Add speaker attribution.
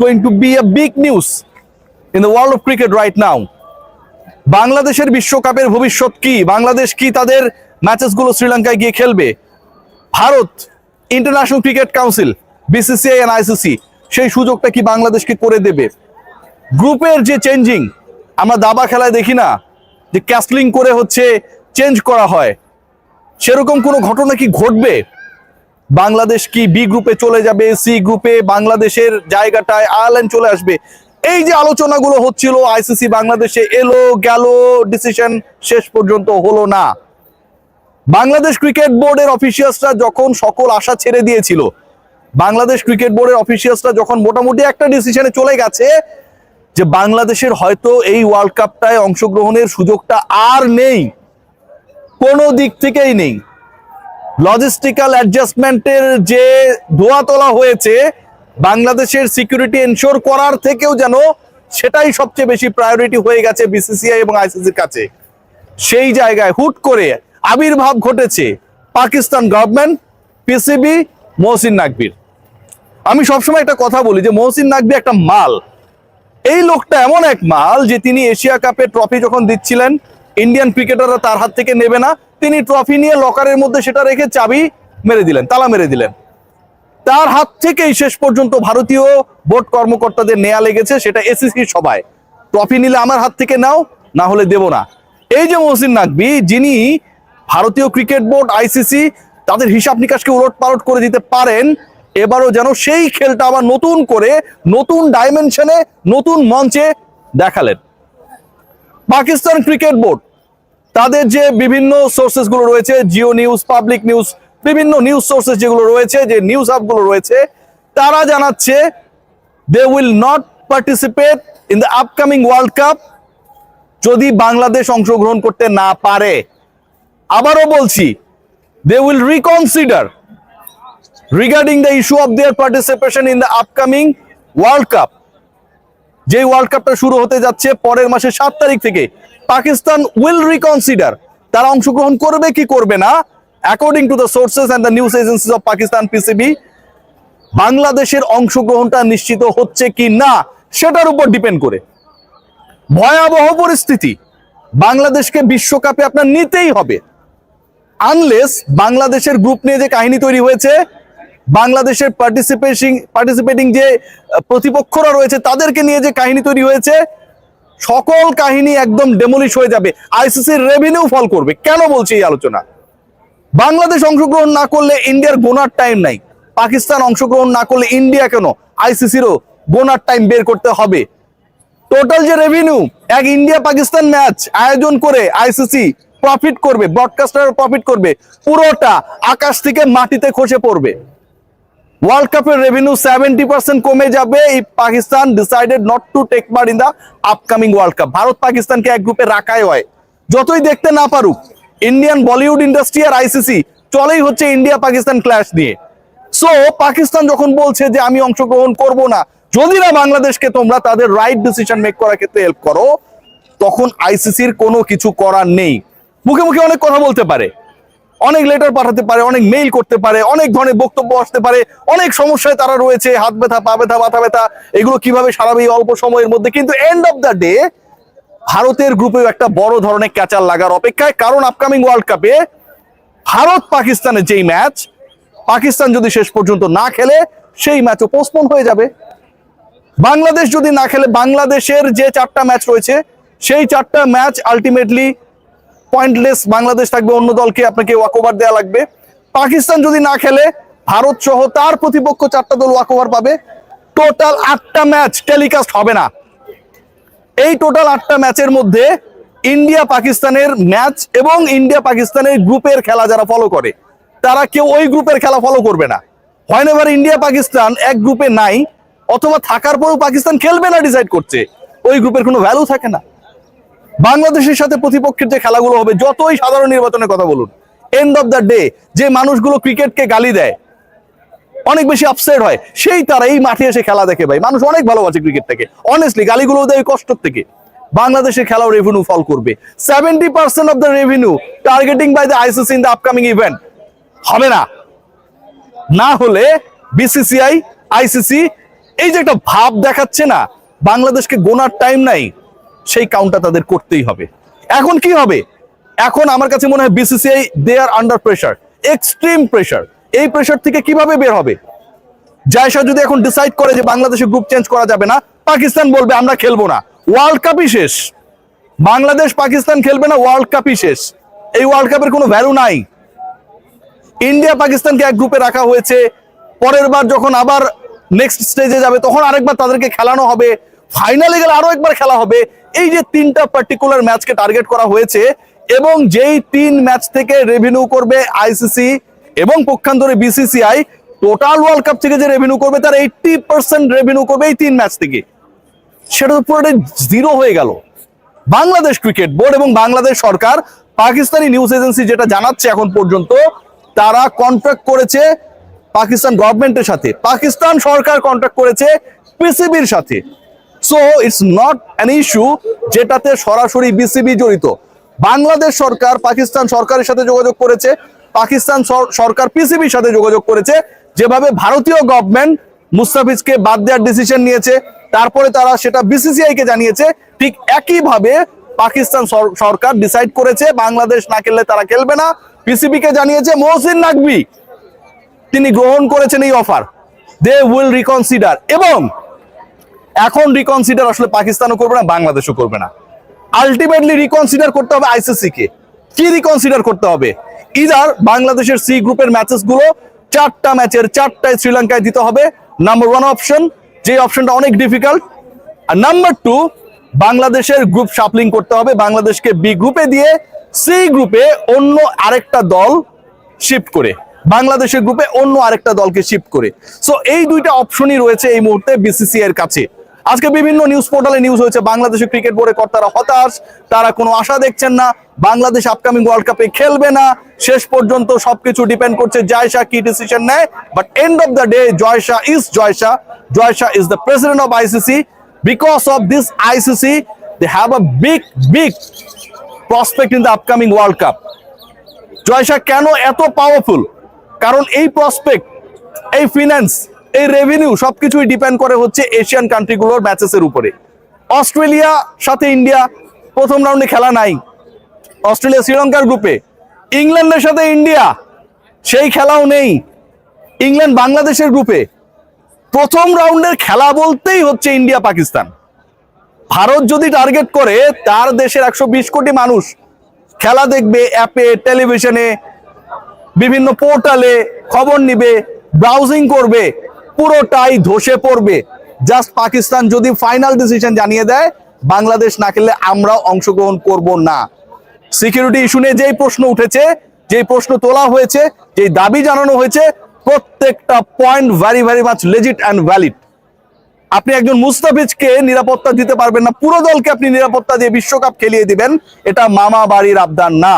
Speaker 1: going to be a big news in the world of cricket right now. বাংলাদেশের বিশ্বকাপের ভবিষ্যৎ কি? বাংলাদেশ কি তাদের ম্যাচেসগুলো শ্রীলঙ্কায় গিয়ে খেলবে? Bharat international cricket council BCCI and ICC সেই সুযোগটা কি বাংলাদেশকে করে দেবে? গ্রুপের যে চেঞ্জিং আমরা দাবা খেলায় দেখি না, যে ক্যাসলিং করে হচ্ছে চেঞ্জ করা হয়, সেরকম কোনো ঘটনা কি ঘটবে? বাংলাদেশ কি বি গ্রুপে চলে যাবে, সি গ্রুপে বাংলাদেশের জায়গাটায় আয়ারল্যান্ড চলে আসবে? এই যে আলোচনাগুলো হচ্ছিল আইসিসি বাংলাদেশে এলো গেল, ডিসিশন শেষ পর্যন্ত হলো না। বাংলাদেশ ক্রিকেট বোর্ডের অফিসিয়ালসরা যখন সকল আশা ছেড়ে দিয়েছিল, বাংলাদেশ ক্রিকেট বোর্ডের অফিসিয়ালসরা যখন মোটামুটি একটা ডিসিশনে চলে গেছে যে বাংলাদেশের হয়তো এই ওয়ার্ল্ড কাপটায় অংশগ্রহণের সুযোগটা আর নেই, কোনো দিক থেকেই নেই, লজিস্টিক্যাল অ্যাডজাস্টমেন্টের যে ধোয়া তোলা হয়েছে বাংলাদেশের সিকিউরিটি এনশোর করার থেকেও যেন সেটাই সবচেয়ে বেশি প্রায়োরিটি হয়ে গেছে বিসিসিআই এবং আইসিসির কাছে। সেই জায়গায় হুট করে আবির্ভাব ঘটেছে পাকিস্তান গভর্নমেন্ট, পিসিবি, মহসিন নাকভির। আমি সবসময় একটা কথা বলি যে মহসিন নাকভি একটা মাল। এই লোকটা এমন এক মাল যে তিনি এশিয়া কাপের ট্রফি যখন দিচ্ছিলেন ইন্ডিয়ান ক্রিকেটাররা তার হাত থেকে নেবে না, তিনি ট্রফি নিয়ে লকারের মধ্যে সেটা রেখে চাবি মেরে দিলেন, তালা মেরে দিলেন। তার হাত থেকেই শেষ পর্যন্ত ভারতীয় বোর্ড কর্মকর্তাদের নেয়া লেগেছে, সেটা এসিসির সভায়, ট্রফি নিলে আমার হাত থেকে নাও, না হলে দেব না। এই যে মহসিন নাকভি, যিনি ভারতীয় ক্রিকেট বোর্ড, আইসিসি তাদের হিসাব নিকাশকে উলট পালট করে দিতে পারেন, এবারও যেন সেই খেলটা আবার নতুন করে নতুন ডাইমেনশনে নতুন মঞ্চে দেখালেন। পাকিস্তান ক্রিকেট বোর্ড তাদের যে বিভিন্ন সোর্সেস গুলো রয়েছে, জিও নিউজ, পাবলিক নিউজ, বিভিন্ন নিউজ সোর্সেস যেগুলো রয়েছে, যে নিউজ হাবগুলো রয়েছে, তারা জানাচ্ছে they will not participate in the upcoming world cup যদি বাংলাদেশ অংশগ্রহণ করতে না পারে। আবারও বলছি, they will reconsider regarding the issue of their participation in the upcoming world cup. যে ওয়ার্ল্ড কাপটা শুরু হতে যাচ্ছে পরের মাসের 7 তারিখ থেকে, পাকিস্তান উইল রিকনসিডার, তারা অংশগ্রহণ করবে কি করবে না, according to the sources and the news agencies of Pakistan, PCB, বাংলাদেশের অংশগ্রহণটা নিশ্চিত হচ্ছে কি না সেটার উপর ডিপেন্ড করে। ভয়াবহ পরিস্থিতি, বাংলাদেশকে বিশ্বকাপে আপনার নিতেই হবে, আনলেস বাংলাদেশের গ্রুপ নিয়ে যে কাহিনী তৈরি হয়েছে, বাংলাদেশের পার্টিসিপেটিং যে প্রতিপক্ষরা রয়েছে তাদেরকে নিয়ে যে কাহিনী তৈরি হয়েছে, সকল কাহিনী একদম ডেমোলিশ হয়ে যাবে, আইসিসির রেভিনিউ ফল করবে। কেন বলছি এই আলোচনা? বাংলাদেশ অংশগ্রহণ না করলে ইন্ডিয়ার গোনার টাইম নাই, পাকিস্তান অংশগ্রহণ না করলে ইন্ডিয়া কেন, আইসিসিরও গোনার টাইম বের করতে হবে। টোটাল যে রেভিনিউ এক ইন্ডিয়া পাকিস্তান ম্যাচ আয়োজন করে আইসিসি প্রফিট করবে, ব্রডকাস্টার প্রফিট করবে, পুরোটা আকাশ থেকে মাটিতে খসে পড়বে। ওয়ার্ল্ড কাপের রেভিনিউ 70% কমে যাবে if Pakistan decided not to take part in the upcoming world cup. Bharat পাকিস্তানকে এক গ্রুপে রাখাই হয়, যতই দেখতে না পারুক। ইন্ডিয়ান বলিউড ইন্ডাস্ট্রি আর আইসিসি চলেই হচ্ছে ইন্ডিয়া পাকিস্তান ক্ল্যাশ নিয়ে। সো পাকিস্তান যখন বলছে যে আমি অংশগ্রহণ করব না যদি না বাংলাদেশকে তোমরা তাদের রাইট ডিসিশন মেক করার ক্ষেত্রে হেল্প করো, তখন আইসিসির কোনো কিছু করার নেই। মুখে মুখে অনেক কথা বলতে পারে, অনেক লেটার পাঠাতে পারে, অনেক মেইল করতে পারে, অনেক ধরনের বক্তব্য আসতে পারে, অনেক সমস্যায় তারা রয়েছে, হাত ব্যথা, পা ব্যথা, মাথা ব্যথা, এগুলো কিভাবে সারাবে এই অল্প সময়ের মধ্যে। কিন্তু এন্ড অফ দ্য ডে ভারতের গ্রুপেও একটা বড় ধরনের ক্যাচার লাগার অপেক্ষায়, কারণ আপকামিং ওয়ার্ল্ড কাপে ভারত পাকিস্তানের যেই ম্যাচ, পাকিস্তান যদি শেষ পর্যন্ত না খেলে সেই ম্যাচও পোস্টপোন হয়ে যাবে। বাংলাদেশ যদি না খেলে, বাংলাদেশের যে 4টা ম্যাচ রয়েছে সেই 4টা ম্যাচ আলটিমেটলি পয়েন্টলেস, বাংলাদেশ থাকবে, অন্য দলকে আপনাকে ওয়াকওভার দেওয়া লাগবে। পাকিস্তান যদি না খেলে ভারত সহ তার প্রতিপক্ষ 4টা দল ওয়াকওভার পাবে। টোটাল 8টা ম্যাচ টেলিকাস্ট হবে না। এই টোটাল 8টা ম্যাচের মধ্যে ইন্ডিয়া পাকিস্তানের ম্যাচ এবং ইন্ডিয়া পাকিস্তানের গ্রুপের খেলা যারা ফলো করে তারা কেউ ওই গ্রুপের খেলা ফলো করবে না। হয়নেভার ইন্ডিয়া পাকিস্তান এক গ্রুপে নাই, অথবা থাকার পরেও পাকিস্তান খেলবে না ডিসাইড করছে, ওই গ্রুপের কোনো ভ্যালু থাকে না। বাংলাদেশের সাথে প্রতিপক্ষের যে খেলাগুলো হবে, যতই সাধারণ নির্বাচনের কথা বলুন, এন্ড অফ দ্য ডে যে মানুষগুলো ক্রিকেটকে গালি দেয়, অনেক বেশি আপসেট হয়, সেই তারা এই মাঠে এসে খেলা দেখে। ভাই, মানুষ অনেক ভালোবাসে ক্রিকেটটাকে, অনেস্টলি গালিগুলো দেয় কষ্ট থেকে। বাংলাদেশের খেলাও রেভিনিউ ফল করবে। 70% of the revenue targeting by the ICC in the upcoming event হবে না। না হলে বিসিসিআই, আইসিসি এই যে একটা ভাব দেখাচ্ছে না বাংলাদেশকে গোনার টাইম নাই, সেই কাউন্টটা তাদের করতেই হবে। এখন কি হবে? এখন আমার কাছে মনে হয় বিসিসিআই দে আর আন্ডার প্রেসার, এক্সট্রিম প্রেসার। এই প্রেসার থেকে কিভাবে বের হবে? জায়সা যদি এখন ডিসাইড করে যে বাংলাদেশে গ্রুপ চেঞ্জ করা যাবে না, পাকিস্তান বলবে আমরা খেলবো না, ওয়ার্ল্ড কাপই শেষ। বাংলাদেশ পাকিস্তান খেলবে না, ওয়ার্ল্ড কাপই শেষ। এই ওয়ার্ল্ড কাপের কোনো ভ্যালু নাই। ইন্ডিয়া পাকিস্তানকে এক গ্রুপে রাখা হয়েছে, পরের বার যখন আবার নেক্সট স্টেজে যাবে তখন আরেকবার তাদেরকে খেলানো হবে, ফাইনালে গেলে আরো একবার খেলা হবে। এই যে তিনটা পার্টিকুলার ম্যাচকে টার্গেট করা হয়েছে, এবং যেই 3 ম্যাচ থেকে রেভিনিউ করবে আইসিসি এবং পক্ষান্তরে বিসিসিআই, টোটাল ওয়ার্ল্ড কাপ থেকে যে রেভিনিউ করবে তার 80% রেভিনিউ করবে এই 3 ম্যাচ থেকে। সেটা তো পুরোটাই জিরো হয়ে গেল। বাংলাদেশ ক্রিকেট বোর্ড এবং বাংলাদেশ সরকার, পাকিস্তানি নিউজ এজেন্সি যেটা জানাচ্ছে এখন পর্যন্ত, তারা কন্ট্রাক্ট করেছে পাকিস্তান গভর্নমেন্টের সাথে, পাকিস্তান সরকার কন্ট্রাক্ট করেছে পিসিবির সাথে। So it's not an issue যেটাতে সরাসরি বিসিবি জড়িত। বাংলাদেশ সরকার পাকিস্তান সরকারের সাথে যোগাযোগ করেছে, পাকিস্তান সরকার পিসিবির সাথে যোগাযোগ করেছে। যেভাবে ভারতীয় গভর্নমেন্ট মুস্তাফিজকে বাদ দেওয়ার ডিসিশন নিয়েছে, তারপরে তারা সেটা বিসিসিআই কে জানিয়েছে, ঠিক একইভাবে পাকিস্তান সরকার ডিসাইড করেছে বাংলাদেশ না খেললে তারা খেলবে না, পিসিবি কে জানিয়েছে। মহসিন নাকভি তিনি গ্রহণ করেছেন এই অফার, দে উইল রিকনসিডার। এবং এখন রিকনসিডার আসলে পাকিস্তানও করবে না, বাংলাদেশও করবে না, আলটিমেটলি রিকনসিডার করতে হবে আইসিসি কে। কি রিকনসিডার করতে হবে? ইদার বাংলাদেশের সি গ্রুপের ম্যাচেস গুলো 4টা ম্যাচের 4টায় শ্রীলঙ্কায় দিতে হবে, নাম্বার 1 অপশন, যে অপশনটা অনেক ডিফিকাল্ট। আর নাম্বার 2, বাংলাদেশের গ্রুপ শাফলিং করতে হবে, বাংলাদেশকে বি গ্রুপে দিয়ে সি গ্রুপে অন্য আরেকটা দল শিফট করে, বাংলাদেশের গ্রুপে অন্য আরেকটা দলকে শিফট করে। সো এই 2টা অপশনই রয়েছে এই মুহূর্তে বিসিসিআই এর কাছে। আজকে বিভিন্ন নিউজ পোর্টালে নিউজ হয়েছে বাংলাদেশের ক্রিকেট বোর্ডের কর্তারা হতাশ, তারা কোনো আশা দেখছেন না, বাংলাদেশ আপকামিং ওয়ার্ল্ড কাপে খেলবে না। শেষ পর্যন্ত সবকিছু ডিপেন্ড করছে জায়সা কি ডিসিশন নেয়। But end of the day Jay Shah is Jay Shah, Jay Shah is the president of ICC. Because of this ICC they have a big prospect in the upcoming world cup. Jay Shah কেন এত পাওয়ারফুল? কারণ এই প্রসপেক্ট, এই ফিনান্স, এই রেভিনিউ সবকিছুই ডিপেন্ড করে হচ্ছে এশিয়ান কান্ট্রিগুলোর ম্যাচেসের উপরে। অস্ট্রেলিয়া সাথে ইন্ডিয়া প্রথম রাউন্ডে খেলা নাই, অস্ট্রেলিয়া শ্রীলঙ্কার গ্রুপে। ইংল্যান্ডের সাথে ইন্ডিয়া সেই খেলাও নেই, ইংল্যান্ড বাংলাদেশের গ্রুপে। প্রথম রাউন্ডের খেলা বলতেই হচ্ছে ইন্ডিয়া পাকিস্তান। ভারত যদি টার্গেট করে তার দেশের 120 কোটি মানুষ খেলা দেখবে, অ্যাপে, টেলিভিশনে, বিভিন্ন পোর্টালে খবর নিবে, ব্রাউজিং করবে, পুরোটাই ধসে পড়বে। জাস্ট পাকিস্তান যদি ফাইনাল ডিসিশন জানিয়ে দেয় বাংলাদেশ না খেললে আমরাও অংশগ্রহণ করব না। সিকিউরিটি ইস্যু নিয়ে যেই প্রশ্ন উঠেছে, যেই প্রশ্ন তোলা হয়েছে, যেই দাবি জানানো হয়েছে, প্রত্যেকটা point very much legit and valid. আপনি একজন মুস্তাফিজকে নিরাপত্তা দিতে পারবেন না, পুরো দলকে আপনি নিরাপত্তা দিয়ে বিশ্বকাপ খেলিয়ে দিবেন, এটা মামা বাড়ির আবদার না।